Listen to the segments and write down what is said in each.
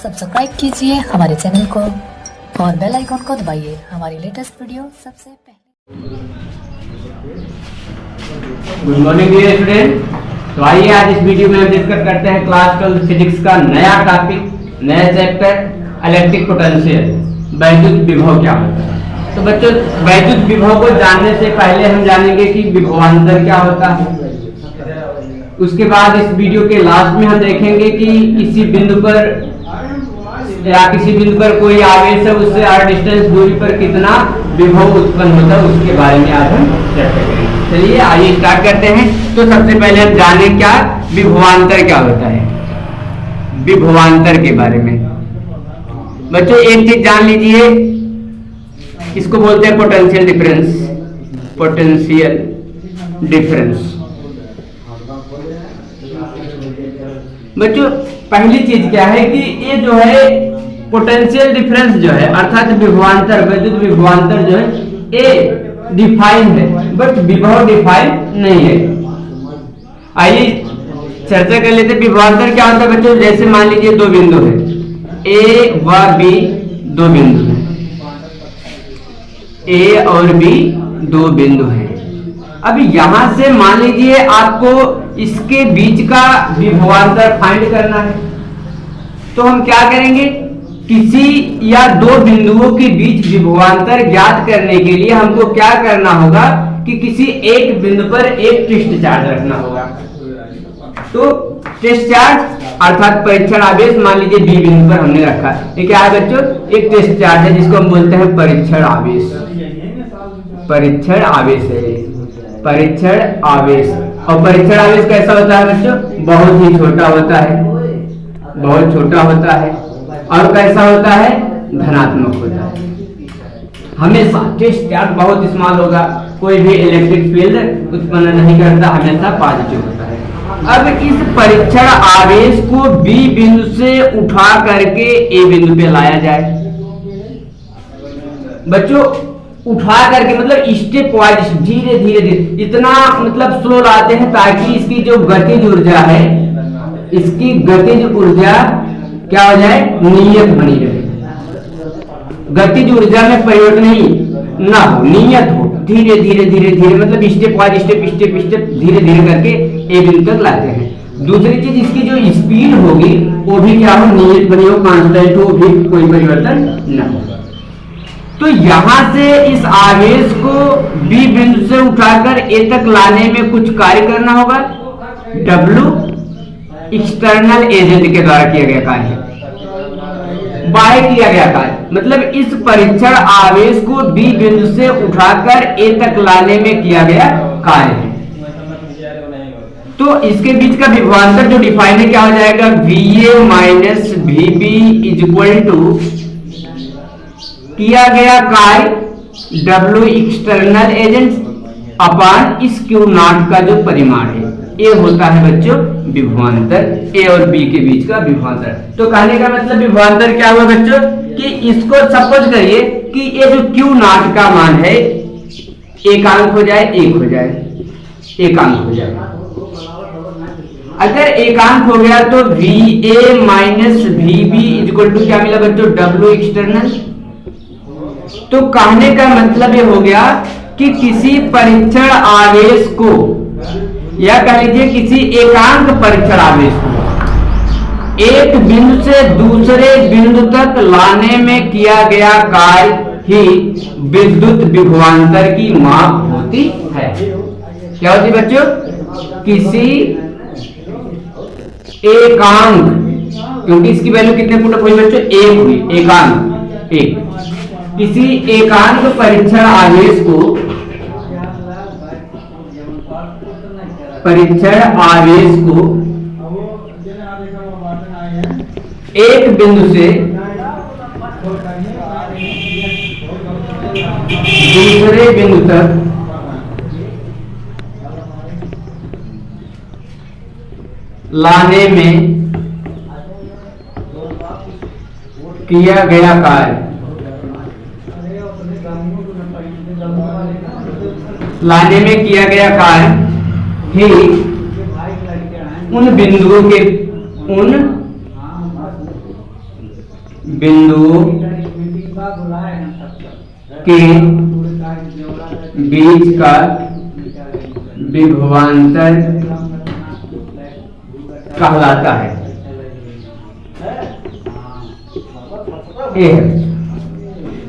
Subscribe कीजिए हमारे channel को और बेल आइकॉन को दबाइए हमारी लेटेस्ट वीडियो सबसे पहले। Good morning dear student. तो आइए आज इस वीडियो में हम डिस्कस करते हैं क्लास 12 फिजिक्स का नया टॉपिक, नया चैप्टर इलेक्ट्रिक पोटेंशियल, वैद्युत विभव क्या होता है। तो बच्चों, वैद्युत विभव को जानने से पहले हम जानेंगे कि विभवांतर क्या होता है। उसके बाद इस वीडियो के लास्ट में हम देखेंगे कि किसी बिंदु पर कोई आवेश है, उससे r डिस्टेंस दूरी पर कितना विभव उत्पन्न होता है, उसके बारे में आज हम चर्चा करेंगे। चलिए आइए स्टार्ट करते हैं। तो सबसे पहले हम जाने क्या विभवांतर क्या होता है। विभवांतर के बारे में बच्चों एक चीज जान लीजिए, इसको बोलते हैं पोटेंशियल डिफरेंस। पोटेंशियल डिफरेंस बच्चों पहली चीज क्या है कि ये जो है पोटेंशियल डिफरेंस जो है अर्थात विभवांतर, वैद्युत विभवांतर जो है ये डिफाइन है, बट विभव डिफाइन नहीं है। आइए चर्चा कर लेते हैं विभवांतर क्या होता है बच्चों। जैसे मान लीजिए दो बिंदु है ए व बी, दो बिंदु है ए और बी, दो बिंदु है। अभी यहां से मान लीजिए आपको इसके बीच का विभवांतर फाइंड करना है, तो हम क्या करेंगे, किसी या दो बिंदुओं के बीच विभवांतर ज्ञात करने के लिए हमको क्या करना होगा कि किसी एक बिंदु पर एक टेस्ट चार्ज रखना होगा। तो टेस्ट चार्ज अर्थात परीक्षण आवेश मान लीजिए बी बिंदु पर हमने रखा। ये क्या है बच्चों, एक टेस्ट चार्ज है जिसको हम बोलते हैं परीक्षण आवेश। परीक्षण आवेश है, परीक्षण आवेश। और परीक्षण आवेश कैसा होता है बच्चों, बहुत ही छोटा होता है, बहुत छोटा होता है। और कैसा होता है, धनात्मक होता है। हमेशा टेस्ट चार्ज बहुत इस्तेमाल होगा, कोई भी इलेक्ट्रिक फील्ड उत्पन्न नहीं करता, हमेशा पॉजिटिव होता है। अब इस परीक्षण आवेश को बी बिंदु से उठा करके ए बिंदु पे लाया जाए। बच्चों उठा करके मतलब स्टेप वाइज, धीरे धीरे धीरे, इतना मतलब स्लो लाते हैं ताकि इसकी जो गतिज ऊर्जा है, इसकी गतिज ऊर्जा क्या हो जाए, नियत बनी रहे। गतिज ऊर्जा में परिवर्तन नहीं ना हो, नियत हो। धीरे धीरे धीरे धीरे मतलब स्टेप वाइज, स्टेप धीरे धीरे करके ए बिंदु तक लाते हैं। दूसरी चीज इसकी जो स्पीड होगी वो भी क्या हो, नियत बनी हो, कांस्टेंट हो, भी कोई परिवर्तन न हो। तो यहां से इस आवेश को बी बिंदु से उठाकर ए तक लाने में कुछ कार्य करना होगा। डब्ल्यू एक्सटर्नल एजेंट के द्वारा किया गया कार्य, बाय किया गया कार्य, मतलब इस परीक्षण आवेश को बी बिंदु से उठाकर ए तक लाने में किया गया कार्य है। तो इसके बीच का विभवांतर जो डिफाइन है क्या हो जाएगा, VA minus VB is equal to किया गया कार्य W एक्सटर्नल एजेंट अपान इस Q नॉट का जो परिमाण है, ये होता है बच्चों विभवांतर, ए और बी के बीच का विभवांतर। तो कहने का मतलब विभवांतर क्या हुआ बच्चों कि इसको सपोज करिए कि ये जो Q नॉट का मान है एकांक हो जाए, एक हो जाए, एकांक हो जाए। अगर एकांक हो गया तो VA minus VB equal to क्या मिला बच्चों, W एक्सटर्नल। तो कहने का मतलब ये हो गया कि किसी परीक्षण आवेश को या कह लीजिए किसी एकांक परीक्षण आवेश को एक बिंदु से दूसरे बिंदु तक लाने में किया गया कार्य ही विद्युत विभवांतर की माप होती है। क्या होती बच्चों, किसी एकांक, क्योंकि इसकी वैल्यू कितने पुट अप हुई बच्चों, एक हुई, एकांक एक। किसी एकांक परीक्षण आवेश को, परीक्षण आवेश को एक बिंदु से दूसरे बिंदु तक लाने में किया गया कार्य, लाने में किया गया कार्य ही उन बिंदुओं के, उन बिंदु के बीच का विभवांतर कहलाता है।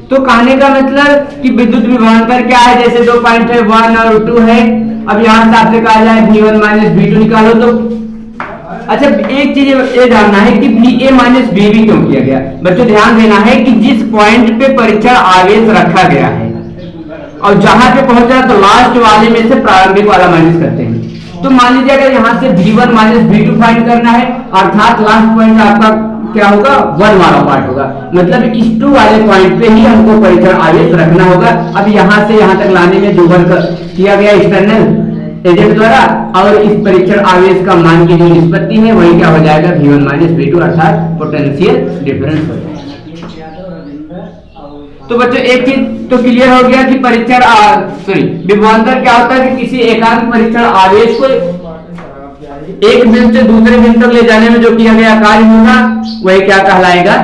तो कहने का मतलब कि विद्युत विभवांतर क्या है, जैसे 2 पॉइंट है 1 और 2 है। अब यहां से आपसे कहा जाए V1 माइनस V2 निकालो तो अच्छा एक चीज ये जानना है कि VA माइनस VB क्यों किया गया। बच्चों ध्यान देना है कि जिस पॉइंट पे परीक्षण आवेश रखा गया है और जहां पे पहुंचा तो लास्ट वाले में से प्रारंभिक वाला माइनस करते हैं। तो मान लीजिए अगर यहां से V1 माइनस V2 फाइंड करना है अर्थात लास्ट पॉइंट आपका क्या होगा 1 वाला पार्ट होगा, मतलब इस 2 वाले पॉइंट पे ही हमको परीक्षण आवेश रखना होगा। अब यहां से यहां तक लाने में जो वर्क किया गया एक्सटर्नल एजेंट द्वारा और इस परीक्षण आवेश का मान की जो निष्पत्ति है वही क्या हो जाएगा V1 माइनस V2 अर्थात पोटेंशियल डिफरेंस हो जाएगा। तो बच्चों एक चीज तो क्लियर हो गया कि परीक्षण विभवांतर क्या होता है कि किसी एकांक परीक्षण आवेश को एक बिंदु से दूसरे बिंदु तक ले जाने में जो किया गया कार्य होगा वही क्या कहलाएगा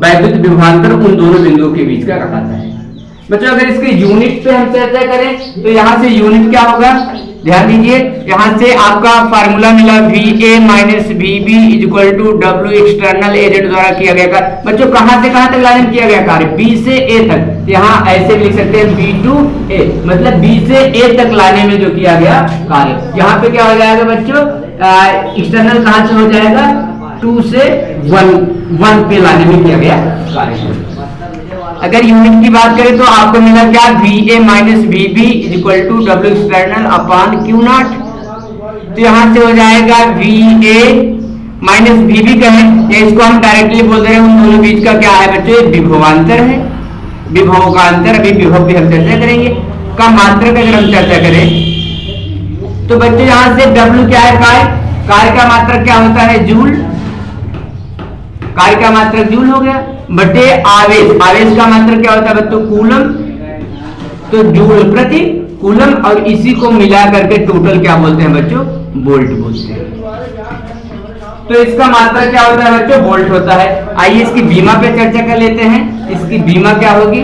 वैद्युत विभवांतर उन दोनों बिंदुओं के बीच का कहलाता है। बच्चों अगर इसके यूनिट पे हम चर्चा करें तो यहाँ से यूनिट क्या होगा, ध्यान दीजिए यहाँ से आपका फार्मूला मिला VA minus VB equal to W external agent द्वारा किया गया कार्य। बच्चों कहां से कहां तक लाने में किया गया कार्य B से A तक, यहाँ ऐसे लिख सकते हैं B to A, मतलब B से A तक लाने में जो किया गया कार्य। यहाँ पे क्या हो जाएगा बच्चों एक्सटर्नल कहां से हो जाएगा 2 से 1 पे लाने में किया गया कार्य। अगर यूनिट की बात करें तो आपको मिला क्या VA minus VB equal to W external upon Q0। तो यहां से हो जाएगा VA माइनस VB कहें या इसको हम डायरेक्टली बोल रहे हैं उन दोनों बीच का क्या है बच्चों विभवांतर है, विभव का अंतर। अभी विभव की हम चर्चा करेंगे। का मात्रक अगर हम चर्चा करें तो बच्चों यहां से W क्या है कार्य का मात्रक क्या होता है जूल, कार्य का मात्रक जूल हो गया बटे आवेश, आवेश का मात्रक क्या होता है बच्चों कूलम, तो जूल प्रति कूलम और इसी को मिला करके टोटल क्या बोलते हैं बच्चों वोल्ट बोलते हैं। तो इसका मात्रक क्या होता है बच्चों वोल्ट होता है। आइए इसकी बीमा पे चर्चा कर लेते हैं। इसकी बीमा क्या होगी,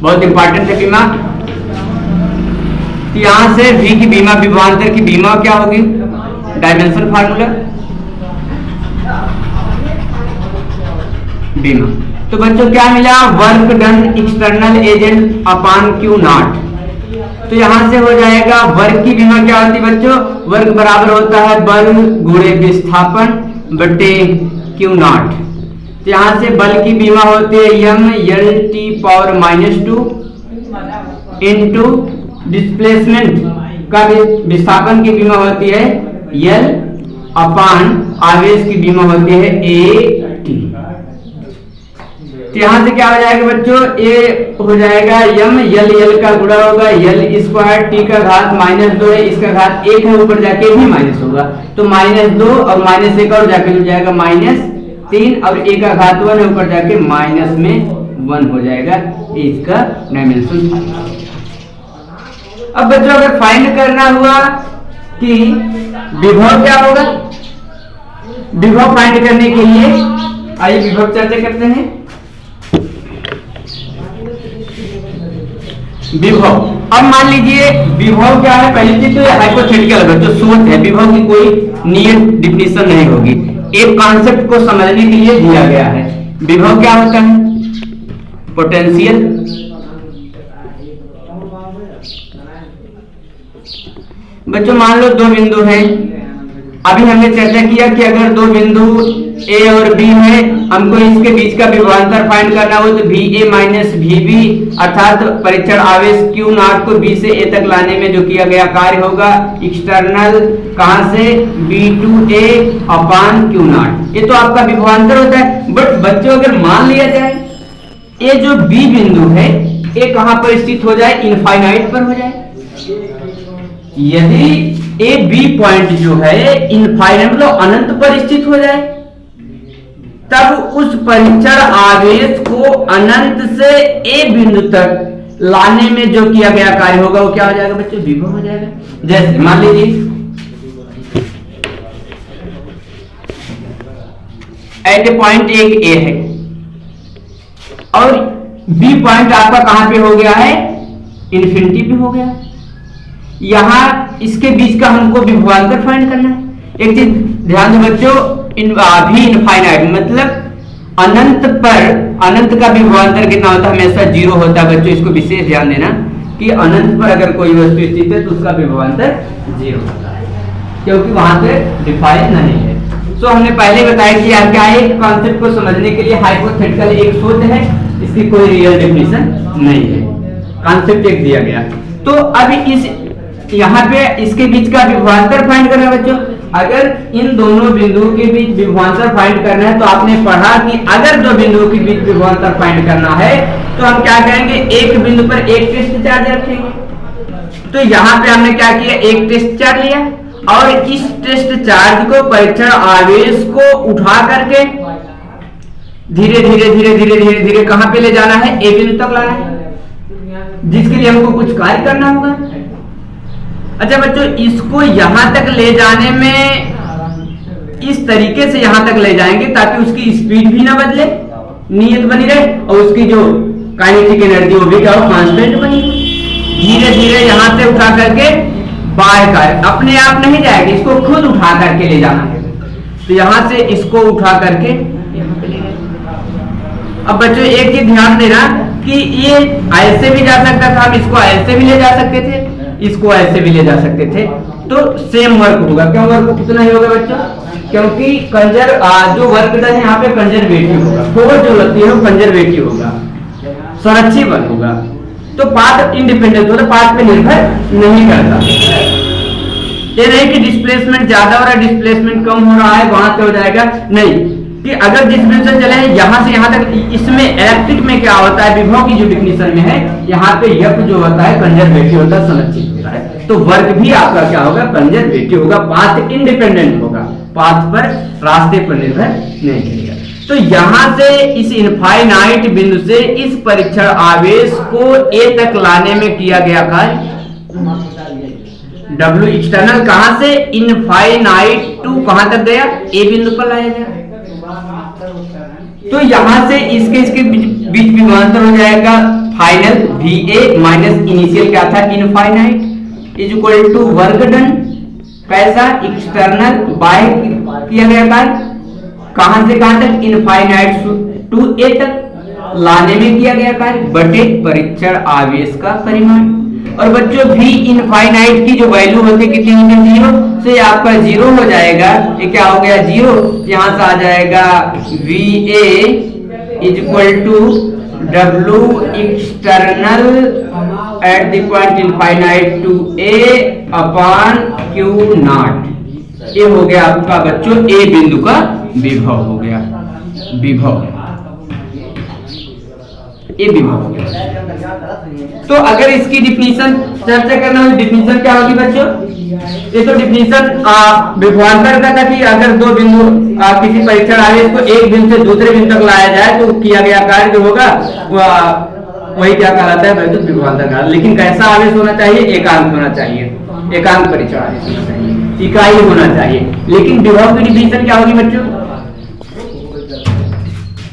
बहुत इंपॉर्टेंट है बीमा। यहां से V की बीमा विभवांतर की बीमा क्या होगी, डायमेंशन फार्मूला बीमा। तो बच्चों क्या मिला work done external agent upon Q0। तो यहां से हो जाएगा वर्क की बीमा क्या होती है बच्चों, वर्क बराबर होता है बल गुणे विस्थापन बटे Q0। तो यहां से बल की बीमा होती है m(L)T⁻⁻2 इंटू डिस्प्लेसमेंट का विस्थापन की बीमा होती है L अपॉन आवेश की बीमा होती है AT। तो यहां से क्या हो जाएगा बच्चों A हो जाएगा m(L) का गुणा होगा L² T का घात -2 है, इसका घात 1 है, ऊपर जाके भी माइनस होगा तो -2 और -1 और जाके हो जाएगा -3 और A का घात 1 है, ऊपर जाके माइनस में 1 हो जाएगा। इसका डायमेंशन। अब बच्चों अगर फाइंड करना हुआ कि विभव क्या होगा, विभव फाइंड करने के लिए आइए विभव चर्चा करते हैं। विभव, अब मान लीजिए विभव क्या है, पहली चीज तो हाइपोथेटिकल है, जो सोच है, विभव की कोई नियत डिफिनेशन नहीं होगी, एक कॉन्सेप्ट को समझने के लिए दिया गया है। विभव क्या होता है, पोटेंशियल। बच्चों मान लो दो बिंदु हैं, अभी हमने चर्चा किया कि अगर दो बिंदु A और B है, हमको इसके बीच का विभवांतर फाइंड करना हो तो VA माइनस VB अर्थात परीक्षण आवेश Q0 को B से A तक लाने में जो किया गया कार्य होगा एक्सटर्नल कहां से B to A upon Q0, ये तो आपका विभवांतर होता है। बट बच्चों अगर मान लिया जाए ये जो B बिंदु है ये कहां पर स्थित हो जाए, इनफाइनाइट पर हो जाए। यदि ए बी पॉइंट जो है इनफाइनाइट मतलब अनंत पर स्थित हो जाए, तब उस परीक्षण आवेश को अनंत से ए बिंदु तक लाने में जो किया गया कार्य होगा वो क्या हो जाएगा बच्चों, विभव हो जाएगा। जैसे मान लीजिए एट ए पॉइंट एक ए है और बी पॉइंट आपका कहां पे हो गया है, इन्फिनिटी पे हो गया। यहां इसके बीच का हमको विभवांतर फाइंड करना है। एक चीज ध्यान दो बच्चों, भी इनफाइनाइट मतलब अनंत पर अनंत का विभवांतर कितना होता है, हमेशा जीरो होता है बच्चों। इसको विशेष ध्यान देना कि अनंत पर अगर कोई वस्तु स्थित है तो उसका विभवांतर जीरो होता है, क्योंकि वहां पे डिफाइन नहीं है। सो हमने पहले बताया कि यार क्या है, कॉन्सेप्ट को समझने के लिए हाइपोथेटिकल एक शोध है, इसकी कोई रियल डेफिनेशन नहीं है, कॉन्सेप्ट एक दिया गया। तो अब इस यहाँ पे इसके बीच का विभवांतर फाइंड करना है बच्चों। अगर इन दोनों बिंदुओं के बीच विभवांतर फाइंड करना है तो आपने पढ़ा कि अगर दो बिंदुओं के बीच विभवांतर फाइंड करना है तो हम क्या करेंगे, एक बिंदु पर एक टेस्ट चार्ज रखेंगे। तो यहाँ पे हमने क्या किया, एक टेस्ट चार्ज लिया और इस टेस्ट चार्ज को परीक्षण आवेश को उठा करके धीरे धीरे धीरे धीरे धीरे धीरे कहां पे ले जाना है, ए बिंदु तक लाना है, जिसके लिए हमको कुछ कार्य करना होगा। अच्छा बच्चों, इसको यहां तक ले जाने में इस तरीके से यहां तक ले जाएंगे ताकि उसकी स्पीड भी ना बदले, नियत बनी रहे और उसकी जो काइनेटिक एनर्जी वो भी क्या हो, कांस्टेंट बनी। धीरे धीरे यहां से उठा करके बाहर का, अपने आप नहीं जाएगा, इसको खुद उठा करके ले जाना है। तो यहां से इसको उठा करके यहां पे ले गए। अब बच्चों एक चीज ध्यान देना कि ये ऐसे भी जा सकता था, हम इसको ऐसे भी ले जा सकते थे, इसको ऐसे भी ले जा सकते थे, तो सेम वर्क होगा। क्यों वर्क कितना ही होगा बच्चों, क्योंकि जो वर्क डन है यहाँ पे कंजर्वेटिव होगा, फोर्स जो लगती है वो कंजर्वेटिव होगा, संरक्षित बल होगा। तो पाथ इंडिपेंडेंट होता, पाथ पे निर्भर नहीं करता। ये नहीं कि डिस्प्लेसमेंट ज्यादा हो रहा है, डिस्प्लेसमेंट कम हो रहा है, वहां से हो जाएगा, नहीं कि अगर जिस बिंदु से चले हैं यहां से यहां तक, इसमें इलेक्ट्रिक में क्या होता है, विभव की जो डिफिनेशन में है, यहाँ पे यफ जो होता है कंजर्वेटिव होता है, संरक्षित होता है। तो वर्क भी आपका क्या होगा, कंजर्वेटिव होगा, पाथ इंडिपेंडेंट होगा, पाथ पर रास्ते पर निर्भर नहीं करेगा। तो यहां से इस इनफाइनाइट बिंदु से इस परीक्षण आवेश को ए तक लाने में किया गया कार्य W एक्सटर्नल कहां से इनफाइनाइट टू कहां तक गया, ए बिंदु पर लाया गया। तो यहां से इसके बीच विभवांतर हो जाएगा फाइनल VA माइनस इनिशियल क्या था, infinite is equal to work done, कैसा, एक्सटर्नल बाय किया गया कार्य कहां से कहां तक, इनफाइनाइट टू ए तक लाने में किया गया कार्य बटे परीक्षण आवेश का परिमाण। और बच्चों भी इनफाइनाइट की जो वैल्यू होती है कितनी होती है, जीरो से आपका जीरो हो जाएगा, ये क्या हो गया जीरो, यहां से आ जाएगा VA is equal to W external at the point infinite to A upon Q naught. ये हो गया आपका बच्चों ए बिंदु का विभव हो गया, विभव ये विभव हो गया। तो अगर इसकी डिफिनीशन चर्चा करना हो, डिफिनीशन क्या होगी बच्चों, ये तो डिफिनीशन विभवांतर का था कि अगर दो बिंदु किसी परीक्षण आवेश को एक बिंदु से दूसरे बिंदु तक लाया जाए तो किया गया कार्य जो होगा वही क्या कहलाता है, वैद्युत विभवांतर का। लेकिन कैसा आवेश होना चाहिए, एकांक होना चाहिए, एकांक परीक्षण आवेश होना चाहिए, इकाई होना चाहिए। लेकिन विभव की डिफिनीशन क्या होगी बच्चों,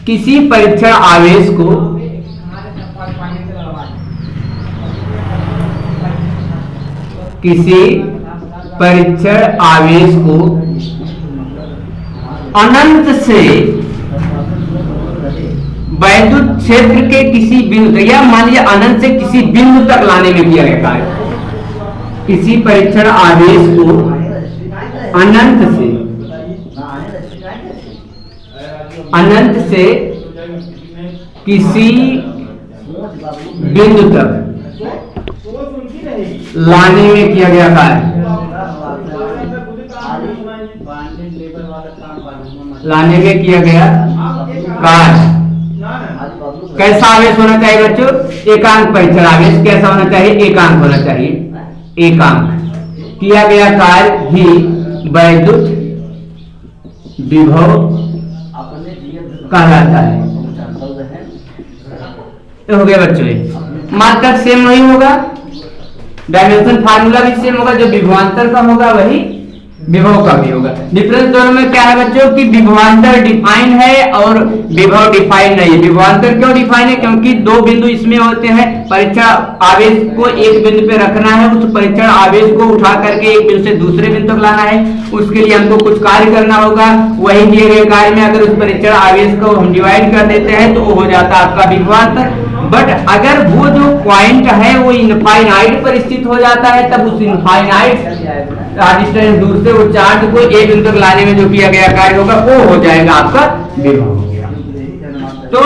किसी परीक्षण आवेश को किसी परीक्षण आवेश को अनंत से वैद्युत क्षेत्र के किसी बिंदु, या मान लिया अनंत से किसी बिंदु तक लाने में किया गया कार्य। किसी परीक्षण आवेश को अनंत से किसी बिंदु तक लाने में किया गया कार्य, लाने में किया गया कार्य कैसा आवेश होना चाहिए बच्चों, एकांक परीक्षण आवेश कैसा होना चाहिए, एकांक होना चाहिए। एकांक किया गया कार्य ही वैद्युत विभव कहलाता है। तो हो गया बच्चों, मात्रक सेम नहीं होगा, डायमेंशन फार्मूला भी सेम होगा, जो विभवांतर का होगा वही विभव का भी होगा। डिफरेंस दोनों में क्या है बच्चों कि विभवांतर डिफाइन है और विभव डिफाइन नहीं है। विभवांतर क्यों डिफाइन है? क्योंकि दो बिंदु इसमें होते हैं, परीक्षण आवेश को एक बिंदु पे रखना है, उस परीक्षण आवेश को उठा करके एक बिंदु से दूसरे बिंदु तक लाना है, उसके लिए हमको कुछ कार्य करना होगा। वही दिए गए कार्य में अगर उस परीक्षण आवेश को हम डिवाइड कर देते हैं तो वो हो जाता है आपका विभवांतर। बट अगर वो जो पॉइंट है वो इनफाइनाइट पर स्थित हो जाता है, तब उस इनफाइनाइट डिस्टेंस दूर से वो चार्ज को एक बिंदु तक लाने में जो किया गया कार्य होगा वो हो जाएगा आपका विभव हो गया। तो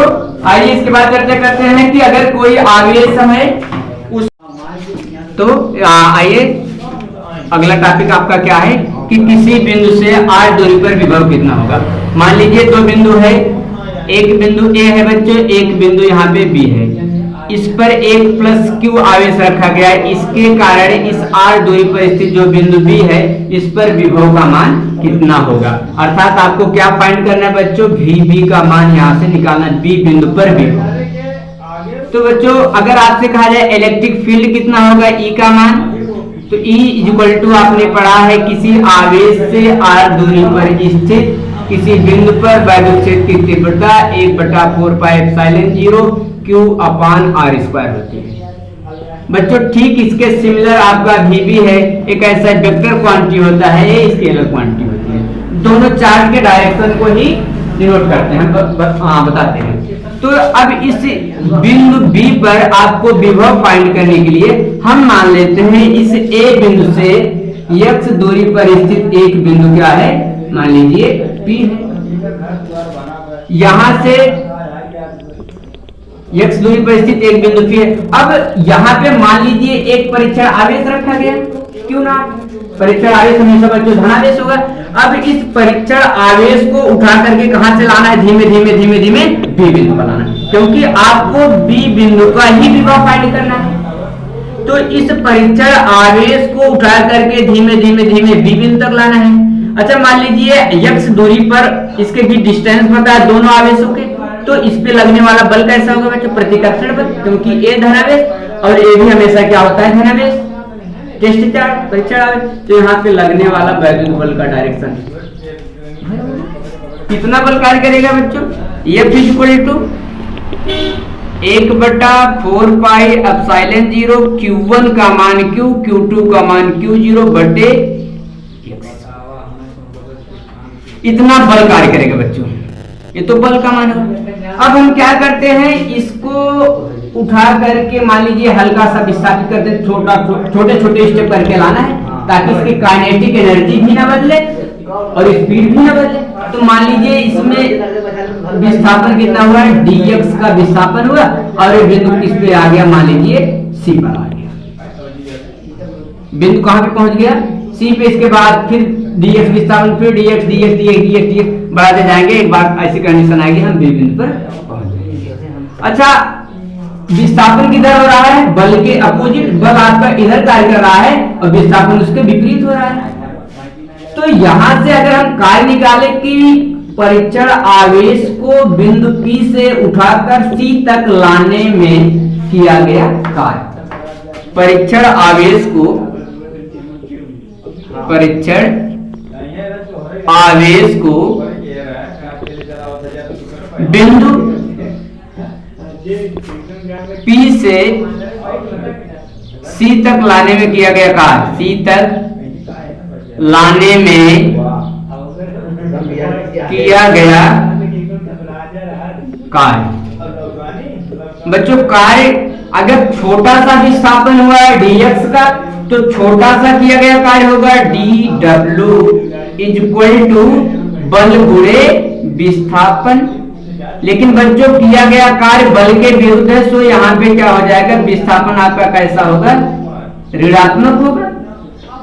आइए इसके बाद चर्चा करते हैं कि अगर कोई आवेश है उस, तो आइए अगला टॉपिक आपका क्या है कि किसी बिंदु से r दूरी पर विभव कितना होगा। मान लीजिए दो बिंदु है, एक बिंदु A है बच्चों, एक बिंदु यहाँ पे B है, इस पर एक प्लस Q आवेश रखा गया है, इसके कारण इस r दूरी पर स्थित जो बिंदु B है इस पर विभव का मान कितना होगा। अर्थात आपको क्या फाइंड करना है बच्चों, VB का मान यहाँ से निकालना, B बिंदु पर विभव। तो बच्चों अगर आपसे कहा जाए इलेक्ट्रिक फील्ड कितना होगा, E का मान, तो E इक्वल टू आपने पढ़ा है किसी आवेश से r दूरी पर स्थित किसी बिंदु पर वैद्युत क्षेत्र की तीव्रता 1/4 पाई एप्सिलॉन 0 Q अपान r स्क्वायर होती है। बच्चों ठीक इसके सिमिलर आपका VB है, एक ऐसा वेक्टर क्वांटिटी होता है, ये स्केलर क्वांटिटी होती है। दोनों चार्ज के डायरेक्शन को ही डिनोट करते हैं, बताते हैं। तो अब इस बिंदु B पर आपको विभव फाइंड करने के लिए हम मान लेते हैं इस A बिंदु से x दूरी पर स्थित एक बिंदु क्या है, मान लीजिए P है। यहां से x दूरी पर स्थित एक बिंदु P है। अब यहाँ पे मान लीजिए एक परीक्षण आवेश रखा गया, क्यों ना, परीक्षण आवेश हमेशा बच्चों धनावेश होगा। अब इस परीक्षण आवेश को उठा करके कहां से लाना है, धीमे धीमे धीमे धीमे B बिंदु पर लाना है, क्योंकि आपको B बिंदु का ही विभव फाइंड करना है। तो इस परीक्षण आवेश को उठा करके धीमे धीमे धीमे B बिंदु तक लाना है। अच्छा मान लीजिए x दूरी पर इसके बीच डिस्टेंस पता है दोनों आवेशों के, तो इस पे लगने वाला बल कैसा होगा बच्चों, प्रतिकर्षण बल, क्योंकि A धनावेश और A भी हमेशा क्या होता है धनावेश, टेस्ट चार्ज परीक्षण आवेश। तो यहाँ पे लगने वाला वैद्युत बल का डायरेक्शन कितना बल कार्य करेगा बच्चों, F equal to 1/4 pi epsilon 0 Q1 का मान Q, Q2 का मान Q0 बटे इतना बल कार्य करेगा बच्चों, ये तो बल का मान है। अब हम क्या करते हैं, इसको उठा करके मान लीजिए हल्का सा विस्थापित करते हैं, छोटे छोटे स्टेप करके लाना है ताकि इसकी काइनेटिक एनर्जी भी ना बदले और स्पीड भी ना बदले। तो मान लीजिए इसमें विस्थापन कितना हुआ है, dx का विस्थापन हुआ और ये बिंदु किस पे आ गया, मान लीजिए C पर आ गया, बिंदु कहां पे पहुंच गया, C पे। इसके बाद फिर dx विस्थापन, फिर dx dx dx dx dx बढ़ाते जाएंगे, एक बार ऐसी कंडीशन आएगी हम B बिंदु पर पहुंच जाएंगे। अच्छा विस्थापन किधर हो रहा है, बल के अपोजिट, बल आपका इधर कार्य कर रहा है और विस्थापन उसके विपरीत हो रहा है। तो यहां से अगर हम कार्य निकाले कि परीक्षण आवेश को बिंदु P से उठाकर C तक लाने में किया गया कार्य, परीक्षण आवेश को बिंदु P से C तक लाने में किया गया कार्य, C तक लाने में किया गया कार्य। बच्चों कार्य अगर छोटा सा विस्थापन हुआ है dx का, तो छोटा सा किया गया कार्य होगा dw इक्वल टू बल गुणे विस्थापन। लेकिन बच्चों किया गया कार्य बल के विरुद्ध है, सो यहाँ पे क्या हो जाएगा, विस्थापन आपका कैसा होगा, ऋणात्मक होगा।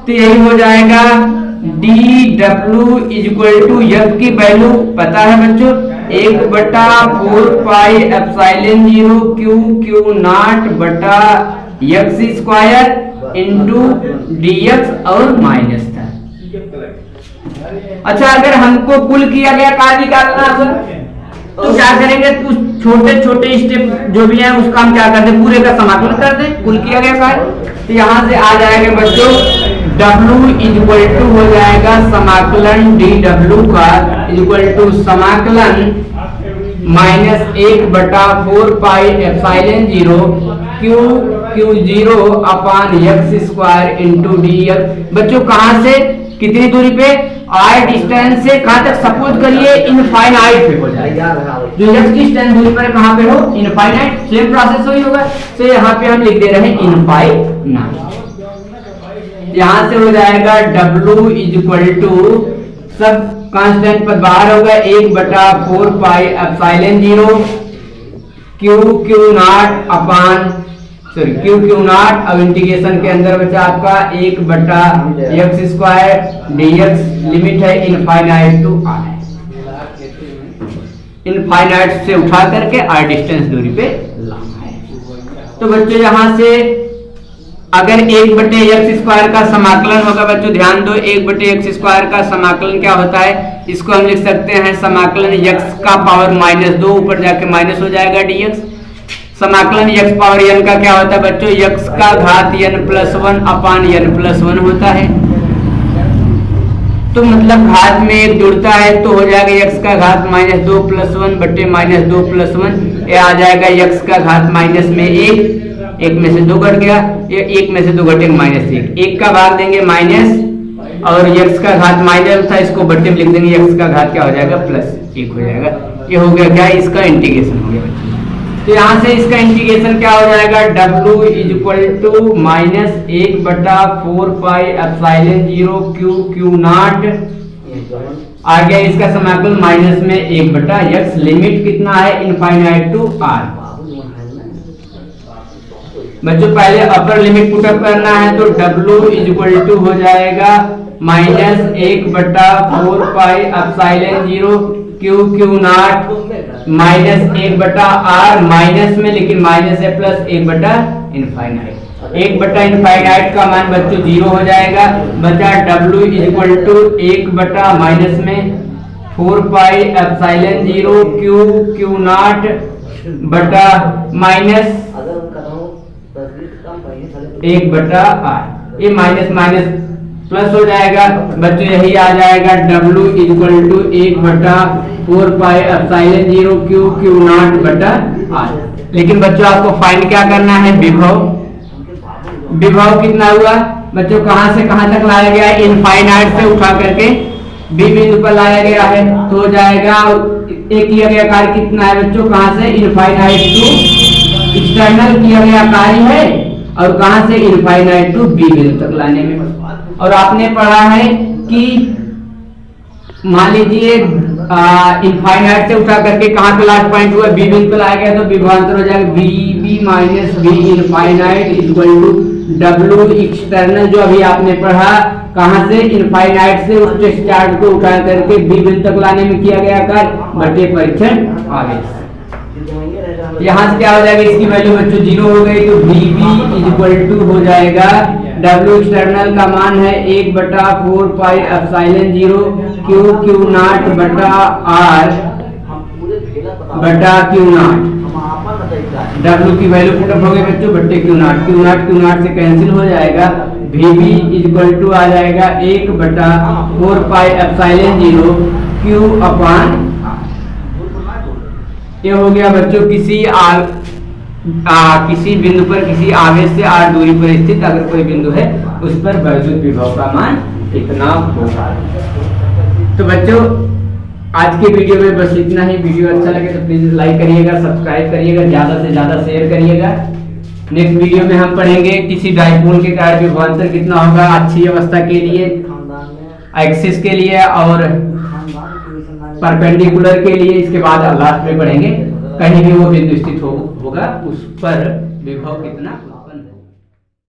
तो यही हो जाएगा dw इक्वल टू f की वैल्यू पता है बच्चों, 1/4 पाई एप्सिलॉन 0 Q नॉट बटा x स्क्वायर इंटू dx और माइनस था। अच्छा अगर हमको कुल किया गया कार्य निकालना है तो क्या करेंगे, कुछ छोटे छोटे स्टेप जो भी है उसका हम क्या करते हैं, पूरे का समाकलन कर दें, कुल किया गया कार्य। तो यहाँ से आ जाएगा बच्चों W इज इक्वल टू हो जाएगा समाकलन dw का इज इक्वल टू समाकलन -1/4 पाई एप्सिलॉन 0 Q0 अपान x² इंटू dx। बच्चों कहां से कितनी दूरी पे, r डिस्टेंस से कहां तक, सपोज करिए इनफाइनाइट पे हो जाएगा। जो x डिस्टेंस दूरी पर कहां पे हो, इनफाइनाइट, सेम प्रोसेस वही होगा। तो यहाँ पे हम लिख दे रहे हैं इनफाइनाइट। यहां से हो जाएगा W इज इक्वल टू सब कांस्टेंट पद बाहर होगा 1/4 पाई एप्सिलॉन 0 Q0 अपान Q0। अब इंटीग्रेशन के अंदर बचा आपका 1/x² dx। लिमिट है इनफाइनाइट टू r, इनफाइनाइट से उठा करके r डिस्टेंस दूरी पे लाना है। तो बच्चों यहां से अगर 1/x² का समाकलन होगा, बच्चों ध्यान दो, 1/x² का समाकलन क्या होता है, इसको हम लिख सकते हैं समाकलन x का पावर -2 ऊपर जाके माइनस हो जाएगा dx। समाकलन x पावर n का क्या होता है बच्चों, x का घात n+1 अपान n+1 होता है। तो मतलब घात में एक जुड़ता है तो हो जाएगा x का घात -2 + 1 बटे -2 + 1। ये आ जाएगा x का घात माइनस में 1 में से 2 घट गया, ये 1 में से 2 घटे -1, 1 का भाग देंगे माइनस और x का घात माइनस था, इसको बट्टे में लिख देंगे, x का घात क्या हो जाएगा +1 हो जाएगा। ये हो गया क्या, इसका इंटीग्रेशन हो गया। तो यहाँ से इसका इंटीग्रेशन क्या हो जाएगा, W is equal to -1/4 pi epsilon 0 Q0 आ गया। इसका समाकलन माइनस में 1/x। लिमिट कितना है, इनफाइनाइट टू r। बच्चों पहले अपर लिमिट पुटअप करना है तो W इज इक्वल टू हो जाएगा -1/4 pi epsilon 0 Q0 -1/r minus में, लेकिन माइनस है प्लस 1/इनफाइनाइट। 1/इनफाइनाइट का मान बच्चों 0 हो जाएगा। बचा W is equal to 1/ minus में 4 पाई एप्सिलॉन 0 Q0 बटा माइनस 1/r। ये माइनस माइनस प्लस हो जाएगा बच्चों, यही आ जाएगा W is equal to 1/4 pi epsilon 0 Q0 बटा r। लेकिन बच्चों आपको फाइंड क्या करना है, विभव। विभव कितना हुआ बच्चों, कहां से कहां तक लाया गया है, इनफाइनाइट से उठा करके B बिंदु पर लाया गया है। तो हो जाएगा एक किया गया कार्य कितना है बच्चों, कहां से, इनफाइनाइट टू एक्सटर्नल किया गया कार्य है, और कहां से, इनफाइनाइट टू B बिंदु तक लाने में। और आपने पढ़ा है कि मान लीजिए इनफाइनाइट से उठा करके कहां पे लास्ट पॉइंट हुआ, बी बिंदु पे लाया गया, तो विभवांतर हो जाएगा BB - B infinite equal to W external. जो अभी आपने पढ़ा कहां से, इनफाइनाइट से उस चार्ज को उठा करके B बिंदु तक लाने में किया गया कार्य बटे परीक्षण आवेश। यहाँ से क्या हो जाएगा, इसकी वैल्यू बच्चों 0 हो गई, तो BB इज इक्वल टू हो जाएगा W एक्सटर्नल का मान है 1/4 पाई एप्सिलॉन 0 Q0 बटा r बटा Q0। W की वैल्यू पुटअप हो गई बच्चों बट्टे Q0 से कैंसिल हो जाएगा। VB इज इक्वल टू आ जाएगा 1/4 पाई एप्सिलॉन 0 Q अपान। ये हो गया बच्चों किसी बिंदु पर किसी आवेश से r दूरी पर स्थित अगर कोई बिंदु है उस पर वैद्युत विभव का मान इतना होगा। तो बच्चों आज के वीडियो में बस इतना ही। वीडियो अच्छा लगे तो प्लीज लाइक करिएगा, सब्सक्राइब करिएगा, ज्यादा से ज्यादा शेयर करिएगा। नेक्स्ट वीडियो में हम पढ़ेंगे किसी डाइपोल के कार्य विभवांतर कितना होगा अच्छी अवस्था के लिए, एक्सिस के लिए और परपेंडिकुलर के लिए। इसके बाद लास्ट में पढ़ेंगे कहीं भी वो बिंदु स्थित होगा उस पर विभव कितना